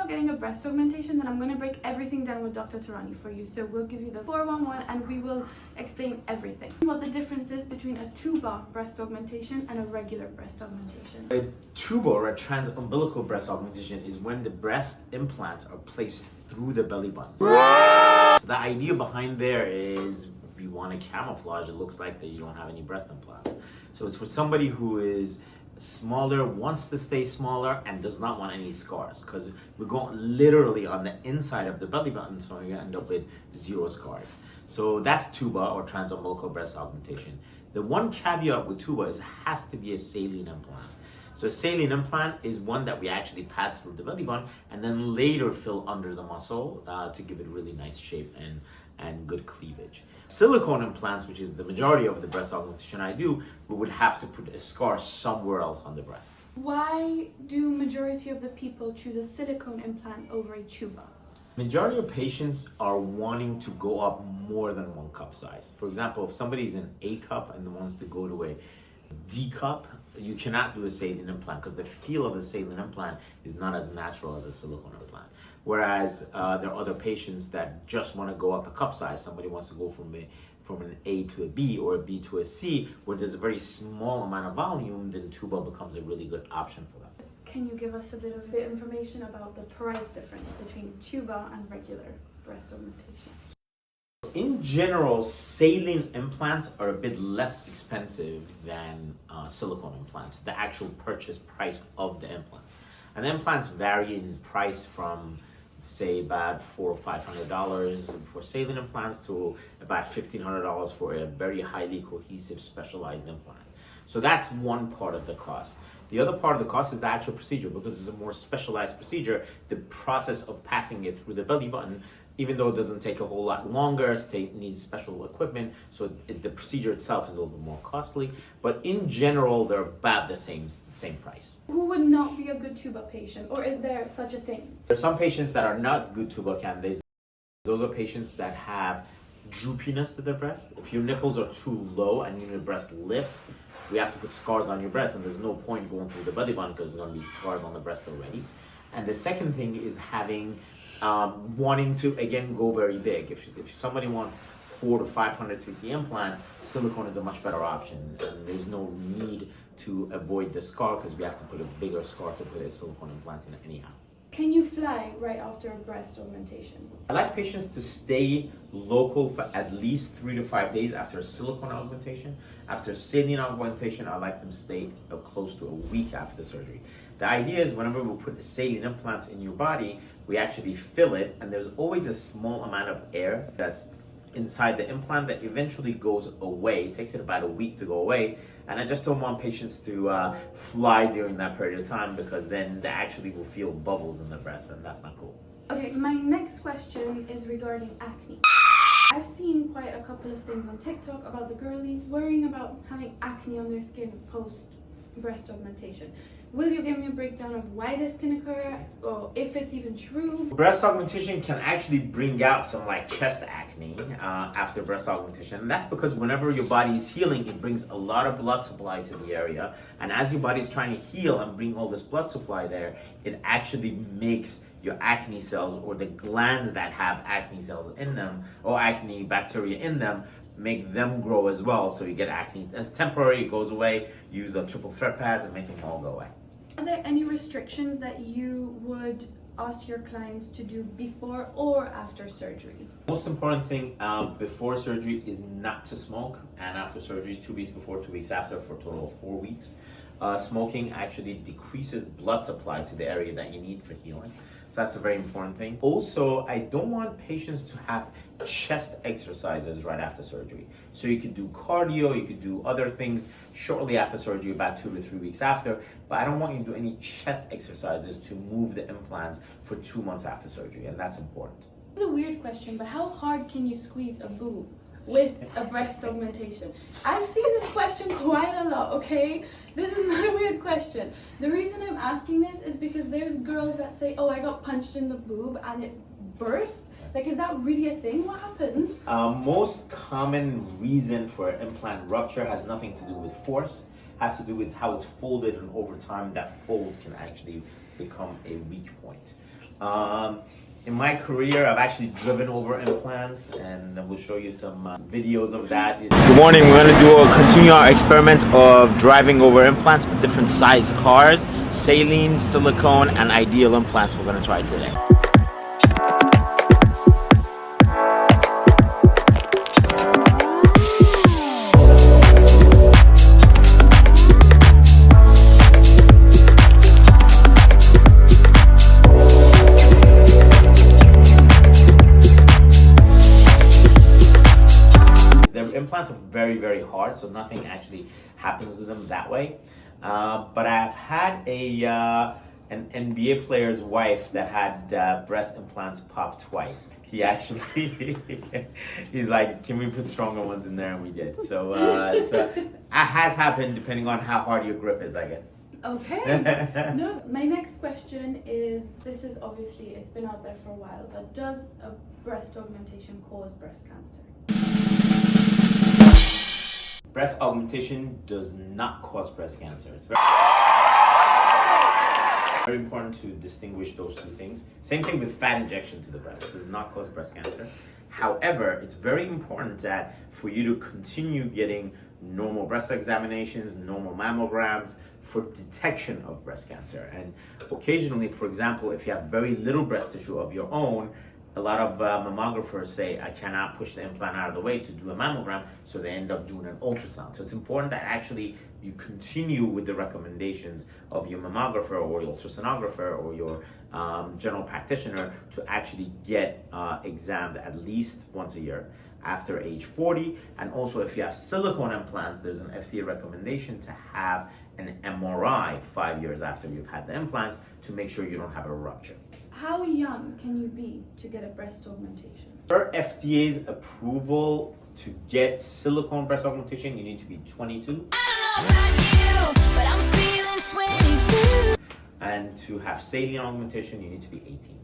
about getting a breast augmentation, then I'm going to break everything down with Dr. Tarani for you. So we'll give you the 411 and we will explain everything. What the difference is between a tuba breast augmentation and a regular breast augmentation. A tuba or a transumbilical breast augmentation is when the breast implants are placed through the belly button. So the idea behind there is you want to camouflage. It looks like that you don't have any breast implants. So it's for somebody who is smaller, wants to stay smaller, and does not want any scars, because we're going literally on the inside of the belly button, so you end up with 0 scars. So that's tuba or transumbilical breast augmentation. The one caveat with tuba is it has to be a saline implant. So a saline implant is one that we actually pass through the belly button and then later fill under the muscle to give it really nice shape and good cleavage. Silicone implants, which is the majority of the breast augmentation I do, we would have to put a scar somewhere else on the breast. Why do majority of the people choose a silicone implant over a tuba? Majority of patients are wanting to go up more than 1 cup size. For example, if somebody's an A cup and wants to go to a D cup, you cannot do a saline implant because the feel of the saline implant is not as natural as a silicone implant. Whereas there are other patients that just want to go up a cup size. Somebody wants to go from an A to a B or a B to a C, where there's a very small amount of volume, then tuba becomes a really good option for them. Can you give us a bit of information about the price difference between tuba and regular breast augmentation? In general, saline implants are a bit less expensive than silicone implants, the actual purchase price of the implants. And the implants vary in price from, say, about $400 or $500 for saline implants to about $1,500 for a very highly cohesive specialized implant. So that's one part of the cost. The other part of the cost is the actual procedure, because it's a more specialized procedure. The process of passing it through the belly button, even though it doesn't take a whole lot longer, it needs special equipment, so the procedure itself is a little bit more costly. But in general, they're about the same price. Who would not be a good tuba patient, or is there such a thing? There are some patients that are not good tuba candidates. Those are patients that have droopiness to their breast. If your nipples are too low and your breast lift, we have to put scars on your breast, and there's no point going through the belly button because there's going to be scars on the breast already. And the second thing is having wanting to again go very big. If somebody wants 400 to 500 cc implants, silicone is a much better option, and there's no need to avoid the scar because we have to put a bigger scar to put a silicone implant in anyhow. Can you fly right after a breast augmentation? I like patients to stay local for at least 3 to 5 days after a silicone augmentation. After saline augmentation, I like them to stay close to a week after the surgery. The idea is whenever we put saline implants in your body, we actually fill it, and there's always a small amount of air that's inside the implant that eventually goes away. It takes it about a week to go away, and I just don't want patients to fly during that period of time, because then they actually will feel bubbles in the breast, and that's not cool. Okay, my next question is regarding acne. I've seen quite a couple of things on TikTok about the girlies worrying about having acne on their skin post breast augmentation. Will you give me a breakdown of why this can occur, or if it's even true? Breast augmentation can actually bring out some like chest acne after breast augmentation. And that's because whenever your body is healing, it brings a lot of blood supply to the area. And as your body is trying to heal and bring all this blood supply there, it actually makes your acne cells, or the glands that have acne cells in them, or acne bacteria in them, make them grow as well, so you get acne. It's temporary, it goes away. Use a triple threat pads and make them all go away. Are there any restrictions that you would ask your clients to do before or after surgery? Most important thing before surgery is not to smoke, and after surgery 2 weeks before, 2 weeks after, for a total of 4 weeks. Smoking actually decreases blood supply to the area that you need for healing. So that's a very important thing. Also, I don't want patients to have chest exercises right after surgery. So you could do cardio, you could do other things shortly after surgery, about 2 to 3 weeks after, but I don't want you to do any chest exercises to move the implants for 2 months after surgery, and that's important. This is a weird question, but how hard can you squeeze a boob with a breast augmentation? I've seen this question quite a lot, okay? This is not a weird question. The reason I'm asking this is because there's girls that say, oh, I got punched in the boob and it bursts. Like, is that really a thing? What happens? Most common reason for implant rupture has nothing to do with force, has to do with how it's folded, and over time that fold can actually become a weak point. In my career, I've actually driven over implants, and we'll show you some videos of that. Good morning. We're going to continue our experiment of driving over implants with different size cars, saline, silicone, and ideal implants we're going to try today. Implants are very, very hard, so nothing actually happens to them that way. But I've had an NBA player's wife that had breast implants popped twice. He actually, he's like, can we put stronger ones in there? And we did. So it has happened depending on how hard your grip is, I guess. Okay. No, my next question is, this is obviously, it's been out there for a while, but does a breast augmentation cause breast cancer? Breast augmentation does not cause breast cancer. It's very important to distinguish those two things. Same thing with fat injection to the breast. It does not cause breast cancer. However, it's very important that for you to continue getting normal breast examinations, normal mammograms for detection of breast cancer. And occasionally, for example, if you have very little breast tissue of your own, a lot of mammographers say, I cannot push the implant out of the way to do a mammogram, so they end up doing an ultrasound. So it's important that actually you continue with the recommendations of your mammographer or your ultrasonographer or your general practitioner to actually get examined at least once a year after age 40. And also if you have silicone implants, there's an FDA recommendation to have an MRI 5 years after you've had the implants to make sure you don't have a rupture. How young can you be to get a breast augmentation? For FDA's approval to get silicone breast augmentation, you need to be 22. I don't know about you, but I'm feeling 22. And to have saline augmentation, you need to be 18.